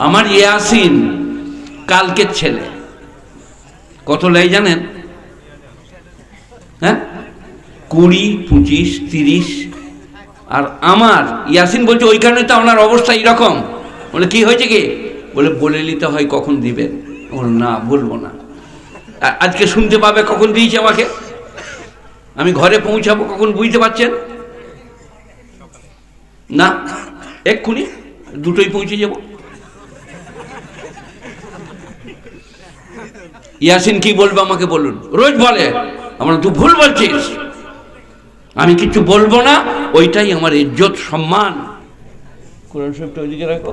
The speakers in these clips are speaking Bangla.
আমার ইয়াসিন কালকের ছেলে কত লাই জানেন? হ্যাঁ, 20, 25, 30। আর আমার ইয়াসিন বলছে ওই কারণে তো আপনার অবস্থা এইরকম। বলে কি হয়েছে কি? বলে বলে নিতে হয় কখন দিবেন। বলে না, বলবো না। আজকে শুনতে পাবে কখন দিয়েছে আমাকে, আমি ঘরে পৌঁছাবো কখন, বুঝতে পারছেন না? এক্ষুনি দুটোই পৌঁছে যাব। ইয়াসিন কি বলবে আমাকে বলুন। রোজ বলে আমরা তুই ভুল বলছিস, আমি কিছু বলবো না, ওইটাই আমার ইজ্জত সম্মান। কোরআন শরীফটা ওইদিকে রাখো।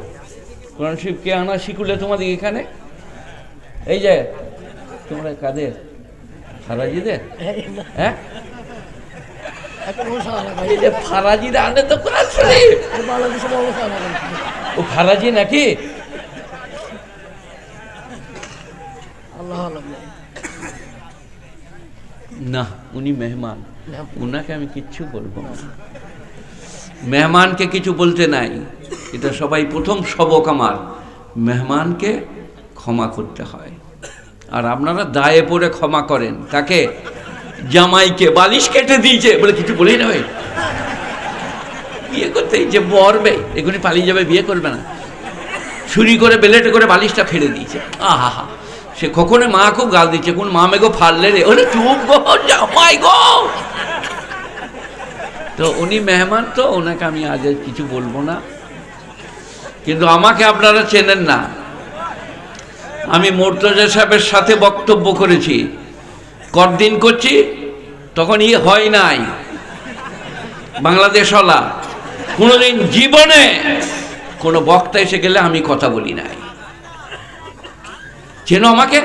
কোরআন শরীফ কে আনা শিখলে তোমাদের এখানে? এই যে তোমরা কাদের? ফারাজিদের? হ্যাঁ, ফারাজিরা আনে তো কোরআন শরীফ। ও ফারাজি নাকি? না, উনি মেহমান, উনাকে আমি কিচ্ছু বলবো না। মেহমানকে কিছু বলতে নাই, এটা সবাই প্রথম সবক আমার। মেহমানকে ক্ষমা করতে হয়। আর আপনারা দায়ে পড়ে ক্ষমা করেন কাকে? জামাইকে। বালিশ কেটে দিয়েছে বলে কিছু বলেই না, ভাই বিয়ে করতে যে বরবে এগুলি পালিয়ে যাবে, বিয়ে করবে না। ছুরি করে বেলেটে করে বালিশটা ফেলে দিয়েছে। আহা হা, সে কখনো মা খুব গাল দিচ্ছে, কোন মা মেগো ফাললে রে, ওরে চুপ গো জামাই গো। তো উনি মেহমান, তো ওনাকে আমি আজ কিছু বলবো না। কিন্তু আমাকে আপনারা চেনেন না। আমি মুর্তজা সাহেবের সাথে বক্তব্য করেছি, কতদিন করছি, তখন হয় নাই বাংলাদেশ হলা। কোনোদিন জীবনে কোনো বক্তা এসে গেলে আমি কথা বলি নাই। চেন আমাকে,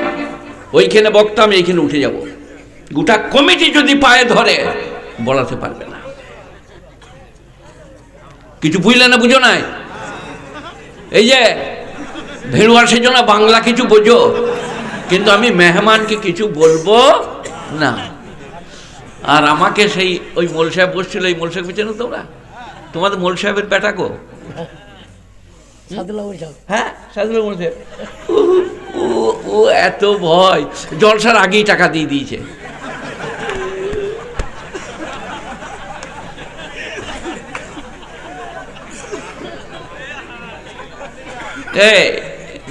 ওইখানে বক্তা, আমি এইখানে উঠে যাব। গোটা কমিটি যদি পায়ে ধরে বলাতে পারবে না। কিছু বুঝলে না, বুঝো নাই? এই যে ভেড়ুয়ার সেজন্য বাংলা কিছু বোঝো, কিন্তু আমি মেহমানকে কিছু বলবো না। আর আমাকে সেই ওই মোল সাহেব বসছিল, ওই মোল সাহেব চেনো তোমরা? তোমাদের মোল সাহেবের বেটা গো, হ্যাঁ সাদুল্লাহ মোল সাহেব। ও এত ভয়, জলসার আগেই টাকা দিয়ে দিয়েছে।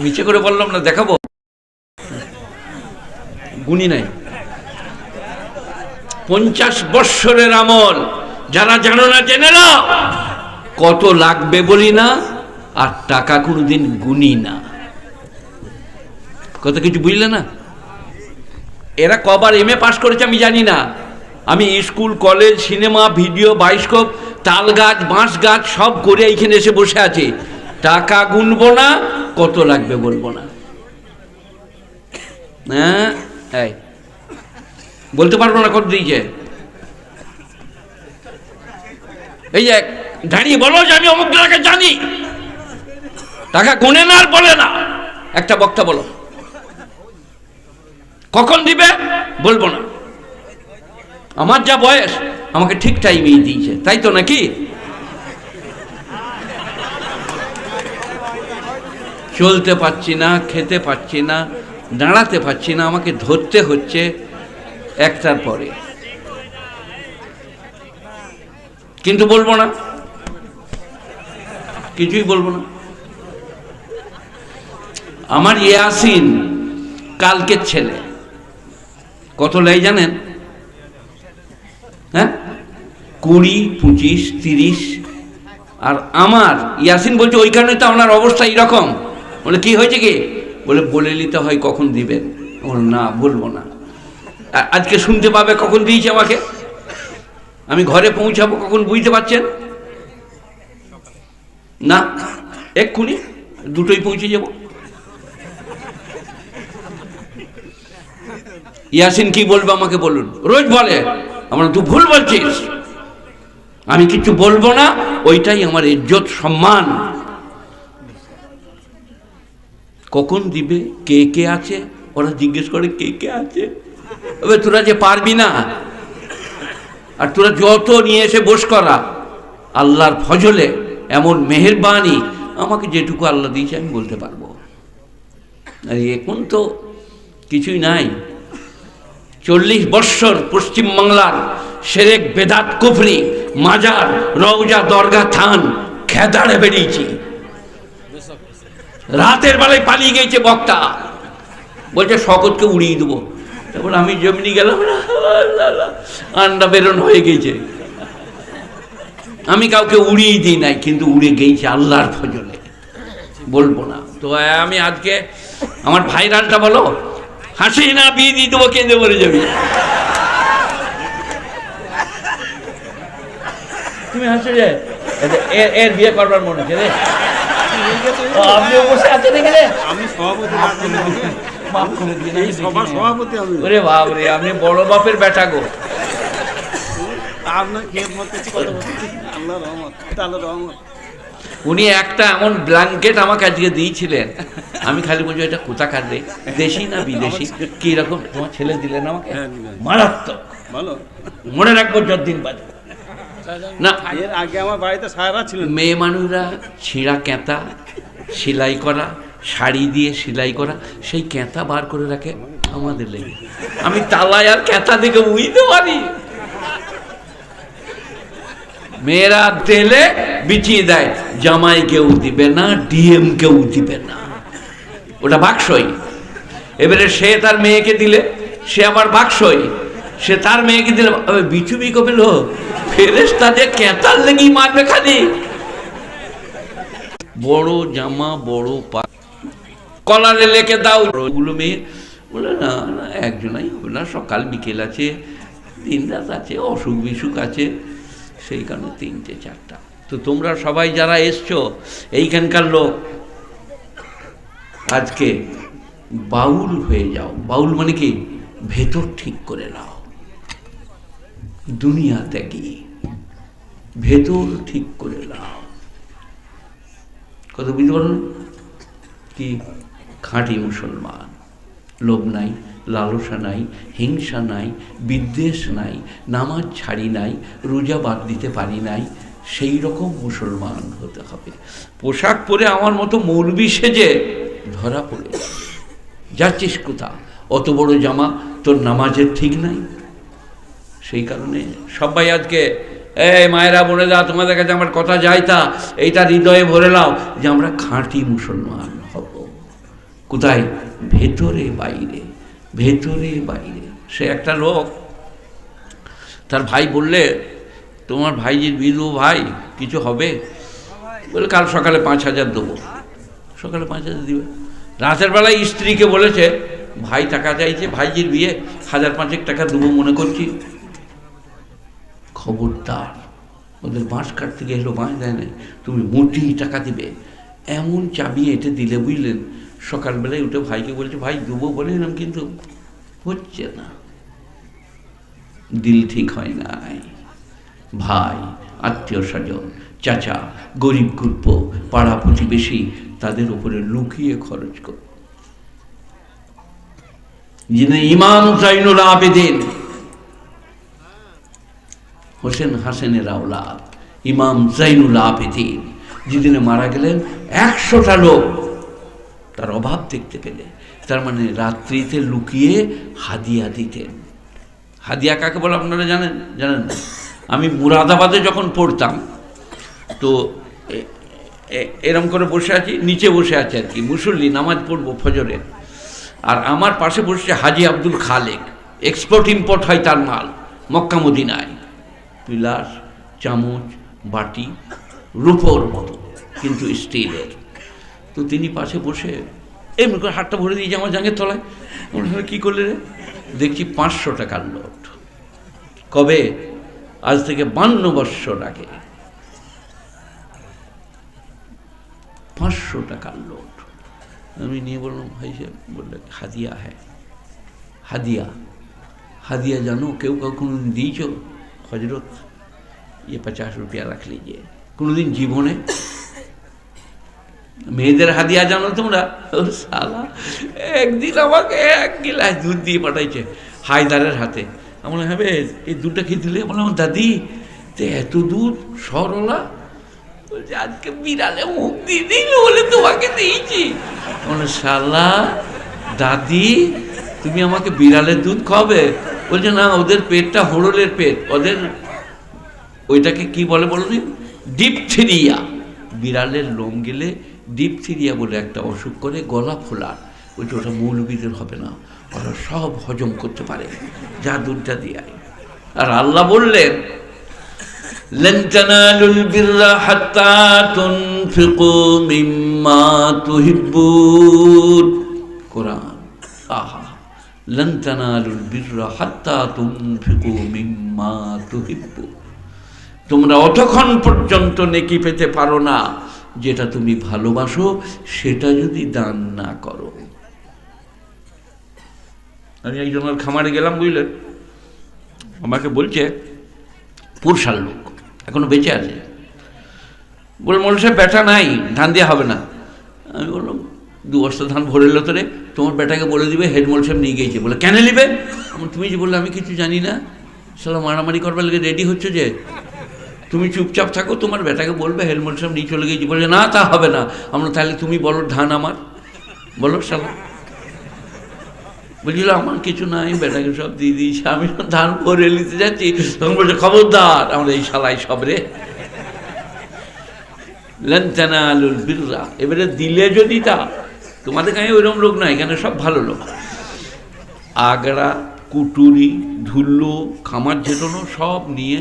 নিচে করে বললাম না, দেখাবো গুণী নাই। 50 বৎসরের আমল, যারা জানো না জেনে নাও। কত লাগবে বলি না, আর টাকা কোনোদিন গুনি না। কত কিছু বুঝলে না? এরা কবার এমএ পাস করেছে আমি জানি না। আমি school, college, cinema, video, bioscope, তাল গাছ, বাঁশ গাছ সব করে এইখানে এসে বসে আছে। টাকা গুনবো না, কত লাগবে বলবো না। হ্যাঁ, বলতে পারবো না কত দিয়েছে। এই যে দাঁড়িয়ে বলো যে আমি অমুক টাকা জানি, টাকা গুনে না আর বলে না। একটা বক্তা বলো কখন দিবে, বলবো না। আমার যা বয়স, আমাকে ঠিক টাইমেই দিয়েছে, তাই তো নাকি? চলতে পারছি না, খেতে পারছি না, দাঁড়াতে পারছি না, আমাকে ধরতে হচ্ছে একটার পরে, কিন্তু বলবো না, কিছুই বলবো না। আমার ইয়াসিন কালকের ছেলে কত লাই জানেন? হ্যাঁ, 20, 25, 30। আর আমার ইয়াসিন বলছে ওই কারণে তো আপনার অবস্থা এইরকম। বলে কি হয়েছে কি? বলে বলে নিতে হয় কখন দিবেন। বলে না, বলবো না। আজকে শুনতে পাবে কখন দিয়েছে আমাকে, আমি ঘরে পৌঁছাবো কখন, বুঝতে পারছেন না? এক্ষুনি দুটোই পৌঁছে যাব। ইয়াসিন কি বলবে আমাকে বলুন। রোজ বলে আমরা তুই ভুল বলছিস, আমি কিছু বলবো না, ওইটাই আমার ইজ্জত সম্মান। কখন দিবে, কে কে আছে, ওরা জিজ্ঞেস করে কে কে আছে। এবার তোরা যে পারবি না, আর তোরা যত নিয়ে এসে বস করা, আল্লাহর ফজলে এমন মেহেরবানি আমাকে যেটুকু আল্লাহ দিয়েছে আমি বলতে পারবো। আর এখন তো কিছুই নাই। 40 বৎসর পশ্চিমবাংলার সেরেক বেদাত কুফরি মাজার রওজা দরগা থান খেদাড়ে বেরিয়েছি। রাতের বেলায় পালিয়ে গেছে বক্তা, বলছে শকতকে উড়িয়ে দেবো। তারপর আমি যেমনি গেলাম আন্ডা বেরোন হয়ে গেছে। আমি কাউকে উড়িয়ে দিই নাই, কিন্তু উড়ে গেছে আল্লাহর ফজলে, বলবো না। তো আমি আজকে আমার ভাইরালটা বলো, হাসি না বিয়ে দিয়ে দেবো, কেঁদে মরে যাবি। তুমি হাসে যে এর বিয়ে করবার মনে হচ্ছে রে, আপনি বসে আছেন এখানে, আমি সভাপতি। ওরে বাপ রে, আপনি বড় বাপের বেটা গো। উনি একটা এমন ব্ল্যাঙ্কেট আমাকে আজকে দিয়েছিলেন, আমি খালি বলছি এটা কোথাকার রে, দেশি না বিদেশি, কি রকম? তোমার ছেলে দিলেন আমাকে, মারাত্মক, মনে রাখবো যতদিন বাজে না। এর আগে আমার বাড়িতে সারা ছিল, মেয়ে মানুষরা ছিঁড়া কেঁতা সেলাই করা, শাড়ি দিয়ে সেলাই করা, সেই কেঁতা বার করে রাখে আমাদের লেগে। আমি তালায় আর কেঁতা দেখে বুঝতে পারি। মেয়েরা তেলে বিছিয়ে দেয়, জামাই কেউ দিবে না, ডিএম কেউ দিবে না, ওটা বাক্সই। এবারে সে তার মেয়েকে দিলে, সে আবার বাক্সই, সে তার মেয়েকে দিলে বিছু বিকো পেল, ফেরেশতা যে কেঁতার লেগেই মারবে খালি। বড় জামা বড় পা কলারে লেখে দাও, ওগুলো মেয়ে বলে না না একজনাই হবে না, সকাল বিকেল আছে, দিন রাত আছে, অসুখ বিসুখ আছে, সেই কারণে 3টে 4টা। তো তোমরা সবাই যারা এসছো এইখানকার লোক, আজকে বাউল হয়ে যাও। বাউল মানে কি? ভেতর ঠিক করে নাও, দুনিয়া ত্যাগী, ভেতর ঠিক করে নাও। কত বুঝতে পারো কি? খাঁটি মুসলমান, লোভ নাই, লালসা নাই, হিংসা নাই, বিদ্বেষ নাই, নামাজ ছাড়ি নাই, রোজা বাদ দিতে পারি নাই, সেই রকম মুসলমান হতে হবে। পোশাক পরে আমার মতো মৌলবি সেজে ধরা পড়ে যাচ্ছিস কোথা? অত বড় জামা, তোর নামাজের ঠিক নাই। সেই কারণে সবাই আজকে এই মায়েরা বোনেরা, তোমাদের কাছে আমার কথা যায় তা এইটা হৃদয়ে ভরে নাও যে আমরা খাঁটি মুসলমান হব। কোথায়? ভেতরে বাইরে, ভেতরে বাইরে। সে একটা লোক, তার ভাই বললে তোমার ভাইজির বিধু ভাই কিছু হবে, বলে কাল সকালে 5,000 দেবো। সকালে 5,000 দিবে। রাতের বেলায় স্ত্রীকে বলেছে ভাই টাকা চাইছে, ভাইজির বিয়ে, 1,000-5,000 টাকা দেবো মনে করছি। খবরদার, ওদের বাঁশ কাটতে গেলো, বাঁশ দেয় নাই, তুমি মোটি টাকা দিবে, এমন চাবি এঁটে দিলে বুঝলেন। সকালবেলায় উঠে ভাইকে বলছে ভাই দেবো বলেছিলাম, কিন্তু হচ্ছে না, দিল ঠিক হয় নাই। ভাই, আত্মীয় স্বজন, চাচা, গরিব গুরপ, পাড়া প্রতিবেশী, তাদের উপরে লুকিয়ে খরচ কর। যিনি ইমাম জাইনুল আবেদিন হোসেন হাসেনের আওলাদ, ইমাম জাইনুল আবেদিন, যেদিনে মারা গেলেন 100টা লোক তার অভাব দেখতে পেলে, তার মানে রাত্রিতে লুকিয়ে হাদিয়া দিতেন। হাদিয়া কাকে বলে আপনারা জানেন? জানেন না? আমি মুরাদাবাদে যখন পড়তাম, তো এরম করে বসে আছি, নিচে বসে আছে আর কি, মুসল্লি, নামাজ পড়বো ফজরের, আর আমার পাশে বসছে হাজি আব্দুল খালেক, এক্সপোর্ট ইম্পোর্ট হয় তার মাল মক্কা মদিনায়, পিলাস, চামচ, বাটি, রূপোর মতো কিন্তু স্টিলের। তো তিনি পাশে বসে এমনি করে হাতটা ভরে দিয়েছে আমার জাঙ্গের তলায়। কী করলে রে? দেখছি 500 টাকার নোট। কবে? আজ থেকে 52 বৎসর আগে 500 টাকার নোট। আমি নিয়ে বললাম ভাই সাহেব, বললে হাদিয়া হ্যাঁ। হাদিয়া, হাদিয়া জানো কেউ কখনো দিয়েছ? হজরত ये 50 रुपया रख लीजिए। কোনোদিন জীবনে? মেয়েদের হাদিয়া জানো তোমরা? শালা একদিন আমাকে 1 গিলাস দুধ দিয়ে পাঠাইছে হায়দারের হাতে। আমি বললাম হ্যাঁ এই দুধটা খেয়ে দিলে? বললাম দাদি তো এত দুধ সরলা, বলছে আজকে বিড়ালে মুখ দিয়ে দিল বলে তোমাকে দিয়েছি। বলে শালা দাদি তুমি আমাকে বিড়ালের দুধ খাওয়াবে? বলছে না, ওদের পেটটা হোড়লের পেট, ওদের ওইটাকে কি বলে বলো দিন, ডিপথেরিয়া। বিড়ালের লোম গেলে ডিপথেরিয়া বলে একটা অসুখ করে, গলা ফোলা। বলছে ওটা মৌলবীদের হবে না, ওরা সব হজম করতে পারে, যা দুধটা দিয়ে। আর আল্লাহ বললেন لن تنالوا البر حتى تنفقوا مما تحبون। কোরআন আহা, لن تنالوا البر حتى تنفقوا مما تحبون। তোমরা অতক্ষণ পর্যন্ত নেকি পেতে পারো না যেটা তুমি ভালোবাসো সেটা যদি দান না করো। আমি একজনের খামারে গেলাম, বুঝলেন, আমাকে বলছে পুরসার লোক, এখনো বেঁচে আছে, বলে মোল সাহেব বেটা নাই, ধান দেওয়া হবে না। আমি বললাম 2 বস্তা ধান ভরে এলো তোরে, তোমার বেটাকে বলে দিবে হেডমোল সাহেব নিয়ে গিয়েছে। বলে কেন নিবে? তুমি যে বললে আমি কিছু জানি না, সালা মারামারি করবার লেগে রেডি হচ্ছে যে, তুমি চুপচাপ থাকো, তোমার বেটাকে বলবে হেডমোল সাহেব নিয়ে চলে গিয়েছি। বলে না তা হবে না। আমরা তাহলে তুমি বলো ধান আমার, বলো সালা। বুঝল আমার কিছু নাই, বেটাকে সব দিয়ে দিয়েছি, আমি ধান ভরে নিতে যাচ্ছি, তখন বলছে খবরদার আমরা এই শালাই সব রে। লান তানালুল বিররা, এবারে দিলে যদি তা, তোমাদের কাছে ওইরকম লোক নাই, এখানে সব ভালো লোক। আগড়া, কুটুরি, ধুলো, খামার ঝেটানো সব নিয়ে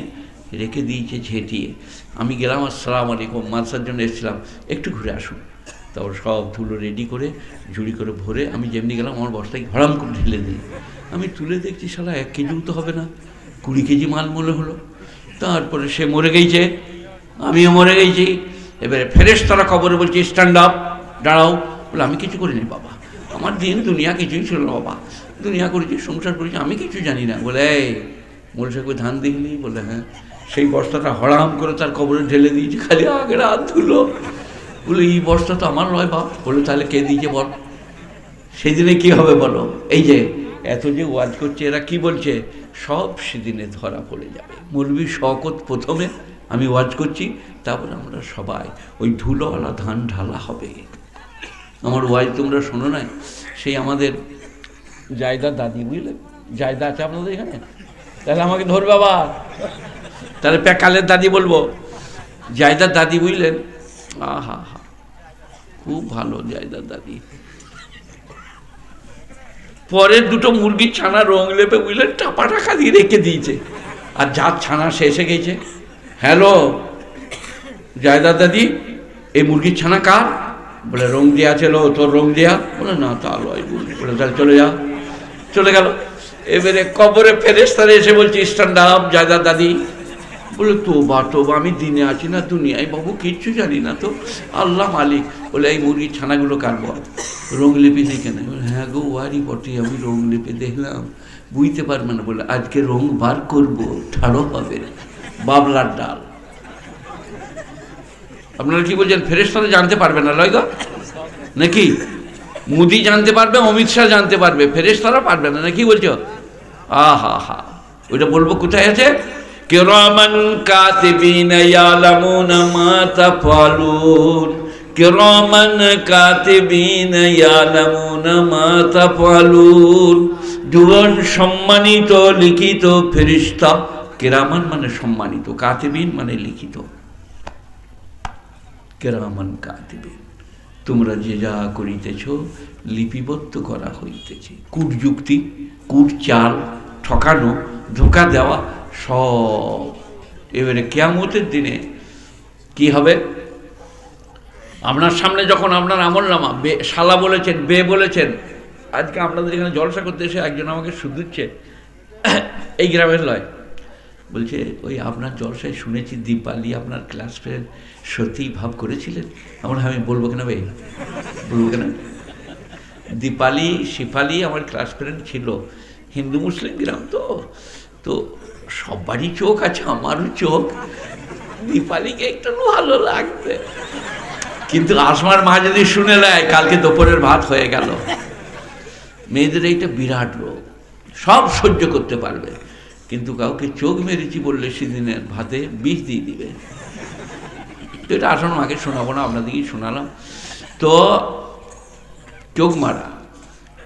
রেখে দিয়েছে ঝেঁটিয়ে। আমি গেলাম, আসসালামু আলাইকুম, মাদ্রাসার জন্য এসেছিলাম, একটু ঘুরে আসুন। তারপর সব ধুলো রেডি করে ঝুড়ি করে ভরে আমি যেমনি গেলাম, আমার বস্তায় হড়াম করে ঢেলে দিই। আমি তুলে দেখছি শালা 1 কেজিও তো হবে না, 20 কেজি মাল মনে হলো। তারপরে সে মরে গেছে, আমিও মরে গেছি। এবারে ফেরেশতারা কবরে বলছে স্ট্যান্ড আপ, দাঁড়াও। বলে আমি কিছু করিনি বাবা, আমার দিন দুনিয়া কিছুই ছিল না বাবা, দুনিয়া করেছি, সংসার করেছি, আমি কিছু জানি না। বলে এই মোল সাহেবকে ধান দিইনি? বলে হ্যাঁ। সেই বস্তাটা হড়াম করে তার কবরে ঢেলে দিয়েছি, খালি আগের হাত ধুলো। বলে এই বস্তা তো আমার নয় বাপ। বলে তাহলে কে দিয়েছে বল? সেদিনে কি হবে বলো? এই যে এত যে ওয়াজ করছে, এরা কি বলছে, সব সেদিনে ধরা পড়ে যাবে। মৌলভী শওকত প্রথমে, আমি ওয়াজ করছি, তারপরে আমরা সবাই ওই ধুলোওয়ালা ধান ঢালা হবে। আমার ওয়াজ তোমরা শোনো নাই? সেই আমাদের জায়দা দাদি, বুঝলেন, জায়দা আছে আপনাদের এখানে? তাহলে আমাকে ধর বাবা, তাহলে প্যাকালের দাদি বলবো, জায়দার দাদি, বুঝলেন? আহা হা, খুব ভালো জায়দার দাদি। পরের 2টো মুরগির ছানা রং লেপে, বুঝলেন, টাপা টাকা দিয়ে রেখে দিয়েছে। আর যার ছানা শেষে গেছে, হ্যালো জায়দার দাদি, এই মুরগির ছানা কার? বলে রং দেওয়া ছিল, তোর রং দেয়া? বলে না তা লয়। বলে তাহলে চলে যা। চলে গেল। এবারে কবরে ফেরেশতারা এসে বলছে স্ট্যান্ড আপ জায়দার দাদি। বলে তোবা তোবা, আমি দিনে আছি না দুনিয়ায় বাবু, কিচ্ছু জানি না তো, আল্লাহ মালিক। বলে এই মুরগির ছানাগুলো কাটবো, রং লেপে দেখে না? হ্যাঁ গো ওয়ারি বটে, আমি রং লেপে দেখলাম, বুঝতে পারবে না। বলে আজকে রং বার করবো, ঠাড়ো হবে বাবলার ডাল। আপনারা কি বলছেন? ফেরেশতারা জানতে পারবে না লয় গো নাকি? মোদি জানতে পারবে, অমিত শাহ জানতে পারবে, ফেরেশতারা পারবে না নাকি বলছো? আহা হা, ওইটা বলবো কোথায় আছে? কিরামান কাতিবিন ইয়ালামুনা মা তাফআলুন, কিরামান কাতিবিন ইয়ালামুনা মা তাফআলুন। দুজন সম্মানিত লিখিত ফেরেশতা, কিরামান মানে সম্মানিত, কাতিবিন মানে লিখিত। কিরামান কাতিবিন, তোমরা যে যা করিতেছ লিপিবদ্ধ করা হইতেছে। কূটযুক্তি, কূট চাল, ঠকানো, ধোঁকা দেওয়া সব। এবারে কিয়ামতের দিনে কি হবে? আপনার সামনে যখন আপনার আমলনামা, শালা বলেছেন, বে বলেছেন, আজকে আপনাদের এখানে জলসা করতে এসে একজন আমাকে শুধুচ্ছে, এই গ্রামের লয়, বলছে ওই আপনার জলসায় শুনেছি দীপালি আপনার ক্লাস ফ্রেন্ড, সত্যিই ভাব করেছিলেন? আমি বলবো কেন ভাই, বলবো কেন? দীপালি শিফালি আমার ক্লাস ফ্রেন্ড ছিল, হিন্দু মুসলিম গ্রাম তো, তো সবারই চোখ আছে, আমারও চোখ, দীপালিকে একটু ভালো লাগবে। কিন্তু আসমার মা যদি শুনে নেয়, কালকে দুপুরের ভাত হয়ে গেল। মেয়েদের এইটা বিরাট রোগ, সব সহ্য করতে পারবে, কিন্তু কাউকে চোখ মেরেছি বললে সেদিনের ভাতে বিষ দিয়ে দিবে। তো এটা আসলে মাকে শোনাবো না, আপনাদেরকেই শোনালাম। তো চোখ মারা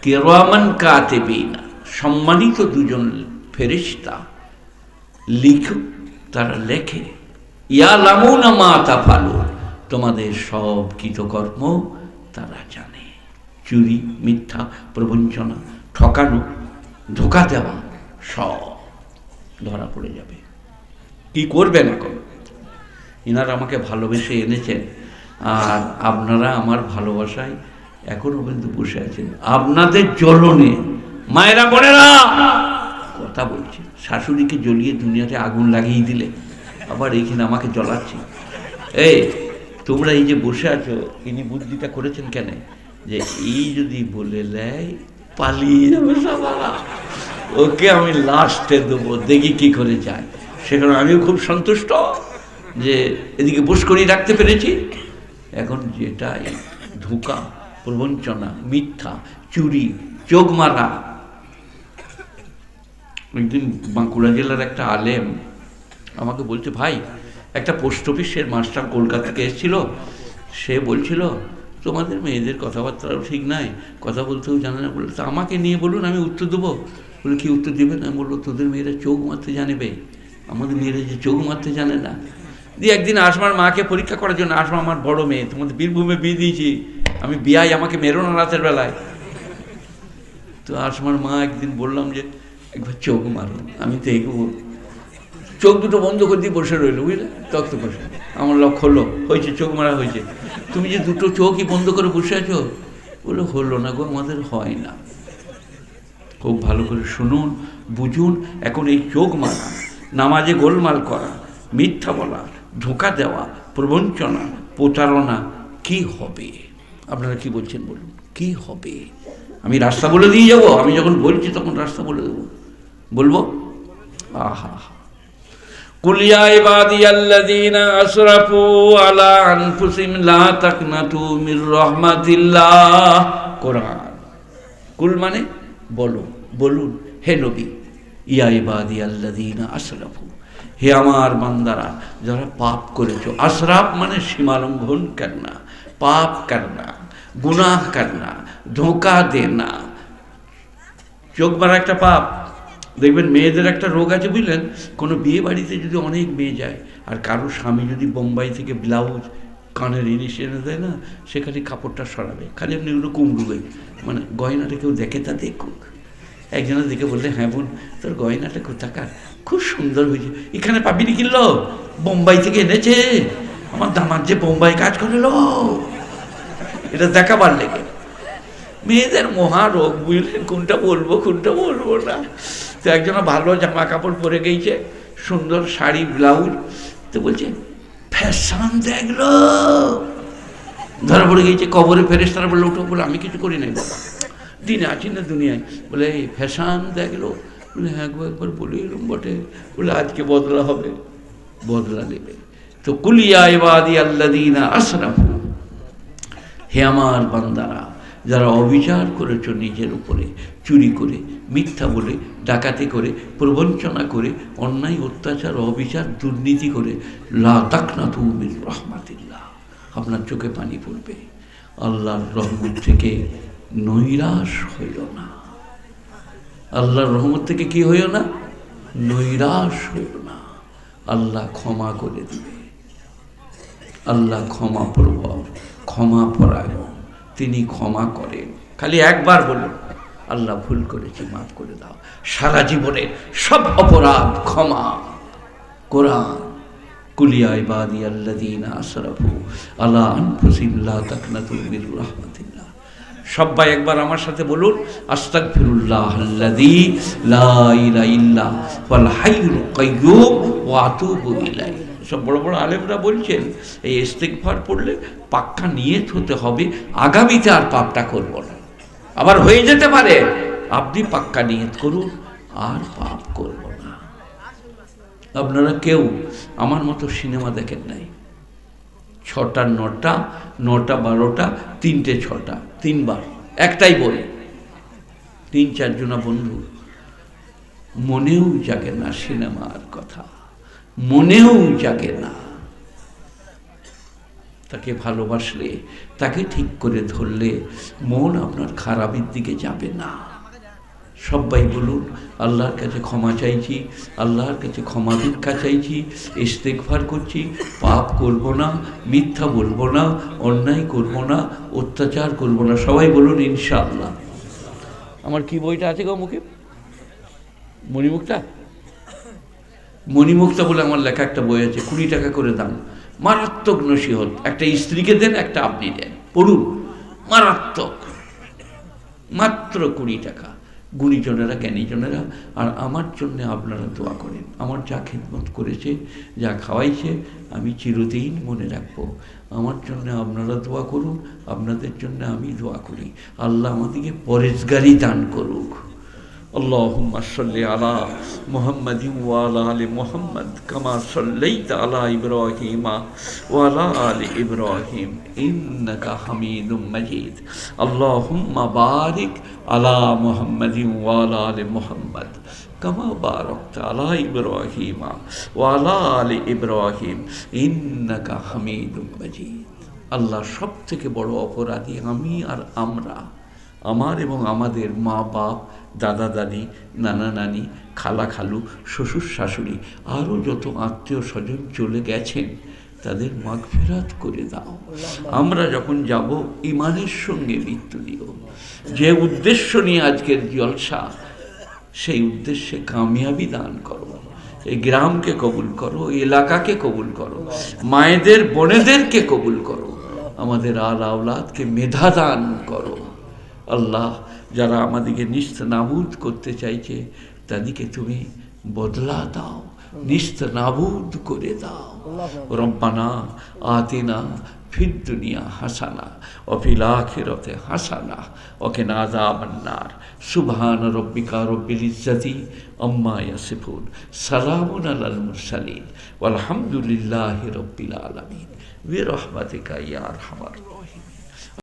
কিরামান কাতিবিনা, সম্মানিত দুজন ফেরেশতা, লিখুক, তারা লেখে, ইয়ালামুনা মা তাফালুন, তোমাদের সব কৃতকর্ম তারা জানে। চুরি, মিথ্যা, প্রবঞ্চনা, ঠকানো, ধোঁকা দেওয়া সব ধরা পড়ে যাবে। কি করবেন এখন? ইনারা আমাকে ভালোবেসে এনেছেন, আর আপনারা আমার ভালোবাসায় এখনো কিন্তু বসে আছেন। আপনাদের জ্বলনে মায়েরা বোনেরা কথা বলছে, শাশুড়িকে জ্বলিয়ে দুনিয়াতে আগুন লাগিয়ে দিলে আবার এইখানে আমাকে জ্বলাচ্ছে। এই তোমরা এই যে বসে আছো, ইনি বুদ্ধিটা করেছেন কেন, যে এই যদি বলে দেয় পালিয়ে যাবে সবারা, ওকে আমি লাস্টে দেবো, দেখি কি করে যায়। সেখানে আমিও খুব সন্তুষ্ট যে এদিকে বস করিয়ে রাখতে পেরেছি। এখন যেটা ধোঁকা, প্রবঞ্চনা, মিথ্যা, চুরি, চোখ মারা। একদিন বাঁকুড়া জেলার একটা আলেম আমাকে বলছে, ভাই একটা পোস্ট অফিসের মাস্টার কলকাতা থেকে এসেছিল, সে বলছিল তোমাদের মেয়েদের কথাবার্তাও ঠিক নাই, কথা বলতেও জানে না। বলে তা আমাকে নিয়ে বলুন, আমি উত্তর দেবো। বলে কি উত্তর দেবেন? আমি বললো তোদের মেয়েরা চোখ মারতে জানবে, আমাদের মেয়েরা যে চোখ মারতে জানে না। দিয়ে একদিন আসমার মাকে পরীক্ষা করার জন্য, আসমা আমার বড় মেয়ে, তোমাদের বীরভূমে বিয়ে দিয়েছি আমি, বিয়াই আমাকে মেরো না রাতের বেলায়। তো আসমার মা একদিন বললাম যে একবার চোখ মারো, আমি তো এগোবো। চোখ দুটো বন্ধ করে দিয়ে বসে রইলো, বুঝলে, তক্ত বসে। আমার লক্ষ্য হলো, হয়েছে, চোখ মারা হয়েছে। তুমি যে দুটো চোখই বন্ধ করে বসে আছো। বলে হলো না গো, আমাদের হয় না। খুব ভালো করে শুনুন, বুঝুন। এখন এই চোখ মারা, নামাজে গোলমাল করা, মিথ্যা বলা, ধোঁকা দেওয়া, প্রবঞ্চনা, প্রতারণা, কি হবে? আপনারা কি বলছেন বলুন, কি হবে? আমি রাস্তা বলে দিয়ে যাবো? আমি যখন বলছি তখন রাস্তা বলে দেবো, বলবো আহা কুল ইয়া ইবাদিয়াল্লাযীনা আসরাফু আলা আনফুসিহিম লা তাকনাতু মির রাহমাতিল্লাহ। কোরআন। কুল মানে বলো, বলুন হে নবী, ইয়া ইবাদিয়াল্লাযীনা আসরাফু, হে আমার বান্দারা যারা পাপ করেছো। আসরাফ মানে সীমালঙ্ঘন করনা, পাপ করনা, গুনাহ করনা, ধোঁকা দেনা। চোখ মারা একটা পাপ। দেখবেন মেয়েদের একটা রোগ আছে, বুঝলেন, কোনো বিয়ে বাড়িতে যদি অনেক মেয়ে যায়, আর কারো স্বামী যদি বোম্বাই থেকে ব্লাউজ, কানের ইনিশ এনে দেয় না, সে খালি কাপড়টা সরাবে, খালি এমনি এগুলো কুমড়ুবে, মানে গয়নাটা কেউ দেখে তা দেখুক। একজনে দেখে বললে, হ্যাঁ বোন তোর গয়নাটা কোথাকার, খুব সুন্দর হয়েছে, এখানে পাবি নি, কিনলো বোম্বাই থেকে এনেছে, আমার দামার যে বোম্বাই কাজ করলো, এটা দেখাবার লেগে। মেয়েদের মহারোগ, বুঝলেন, কোনটা বলবো কোনটা বলবো না। তো একজন ভালো জামা কাপড় পরে গেছে, সুন্দর শাড়ি, ব্লাউজ, তো বলছে ফ্যাশন দেখলো, ধরা পড়ে গেছে। কবরে ফেরেশতারা বললো ওঠো, বলে আমি কিছু করি নাই বাবা, দিনে আছি না দুনিয়ায়। বলে এই ফ্যাশন দেখলো। বলে হ্যাঁ গো, একবার বলি এরকম বটে। বলে আজকে বদলা হবে, বদলা নেবে। তো কুল ইয়া ইবাদিয়াল্লাযীনা আসরাফু, হে আমার বান্দারা যারা অবিচার করেছ নিজের উপরে, চুরি করে, মিথ্যা বলে, ডাকাতি করে, প্রবঞ্চনা করে, অন্যায়, অত্যাচার, অবিচার, দুর্নীতি করে, লা তাকনাতু মির রাহমাতিল্লাহ, আপনার চোখে পানি পড়বে। আল্লাহর রহমত থেকে নৈরাশ হইও না। আল্লাহর রহমত থেকে কি হইও না? নৈরাশ হইও না। আল্লাহ ক্ষমা করে দিবে। আল্লাহ ক্ষমা প্রভব, ক্ষমা পরায়ণ, তিনি ক্ষমা করেন। খালি একবার বলুন, আল্লাহ ভুল করেছি, মাফ করে দাও। সারা জীবনে সব অপরাধ ক্ষমা। কোরআন। কুল ইয়া ইবাদিয়াল্লাযীনা আসরাফু আলা আনফুসিহিম লা তাকনাতু মির রাহমাতিল্লাহ। সবাই একবার আমার সাথে বলুন, আস্তাগফিরুল্লাহাল্লাযী লা ইলাহা ইল্লা হুয়াল হাইয়ুল কাইয়্যুম ওয়া আতুবু ইলাইহি। সব বড় বড় আলেমরা বলছেন এই ইস্তিগফার পড়লে পাক্কা নিয়ত হতে হবে আগামীতে আর পাপটা করব না। আবার হয়ে যেতে পারে, আপনি পাক্কা নিয়ত করুন আর পাপ করব না। আপনারা কেউ আমার মতো সিনেমা দেখেন নাই। 6টা 9টা, 9টা 12টা, 3টে 6টা, 3বার একটাই বই। 3-4 জনা বন্ধু, মনেও জাগে না সিনেমার কথা, মনেও জাগে না। তাকে ভালোবাসলে, তাকে ঠিক করে ধরলে মন আপনার খারাপের দিকে যাবে না। সবাই বলুন, আল্লাহর কাছে ক্ষমা চাইছি, আল্লাহর কাছে ক্ষমা ভিক্ষা চাইছি, ইস্তেগফার করছি, পাপ করব না, মিথ্যা বলবো না, অন্যায় করব না, অত্যাচার করব না। সবাই বলুন ইনশাআল্লাহ। আমার কি বইটা আছে গো মুখে, মণিমুক্তা, মণিমুক্তা বলে আমার লেখা একটা বই আছে, 20 টাকা করে দাম, মারাত্মক নসিহত। একটা স্ত্রীকে দেন, একটা আপনি দেন, পড়ুন, মারাত্মক, মাত্র 20 টাকা। গুণীজনেরা, জ্ঞানীজনেরা, আর আমার জন্য আপনারা দোয়া করেন। আমার যা খিদমত করেছে, যা খাওয়াইছে, আমি চিরদিন মনে রাখবো। আমার জন্য আপনারা দোয়া করুন, আপনাদের জন্য আমি দোয়া করি। আল্লাহ আমাদেরকে পরেজগারি দান করুক। আল্লাহুম্মা সাল্লি আলা মুহাম্মাদিন ওয়া আলা আলি মুহাম্মাদ কামা সাল্লাইতা আলা ইব্রাহিম ওয়া আলা আলি ইব্রাহিম ইন্নাকা হামিদুম মাজিদ। আল্লাহুম্মা বারিক আলা মুহাম্মাদিন ওয়া আলা আলি মুহাম্মাদ কামা বারাকতা আলা ইব্রাহিম ওয়া আলা আলি ইব্রাহিম ইন্নাকা হামিদুম মাজিদ। আল্লাহ, সব থেকে বড় অপরাধী আমি আর আমরা, আমার এবং আমাদের মা বাপ, দাদা দাদি, নানা নানি, খালা খালু, শ্বশুর শাশুড়ি, আরও যত আত্মীয় স্বজন চলে গেছেন, তাদের মাগফিরাত করে দাও। আমরা যখন যাব, ইমানের সঙ্গে মৃত্যু দিও। যে উদ্দেশ্য নিয়ে আজকের জলসা, সেই উদ্দেশ্যে কামিয়াবি দান করো। এই গ্রামকে কবুল করো, এলাকাকে কবুল করো, মায়েদের বোনেদেরকে কবুল করো, আমাদের আল আওলাদকে মেধা দান করো। আল্লাহ, যারা আমাদেরকে নিস্ত নাবুদ করতে চাইছে, তাদেরকে তুমি বদলা দাও, নিস্ত নাবুদ করে দাও। রব্বানা আতিনা ফিদ দুনিয়া হাসানা ওয়া ফিল আখিরাতি হাসানা ওয়া কিনা আযাবান নার। সুবহান রাব্বিকা রাব্বিল ইজ্জাতি আম্মা ইয়াসিফুন, সালামুন আলাল মুরসালিন, ওয়াল হামদুলিল্লাহি রাব্বিল আলামিন। বিরহমাতিকা ইয়া আরহামার রাহিম।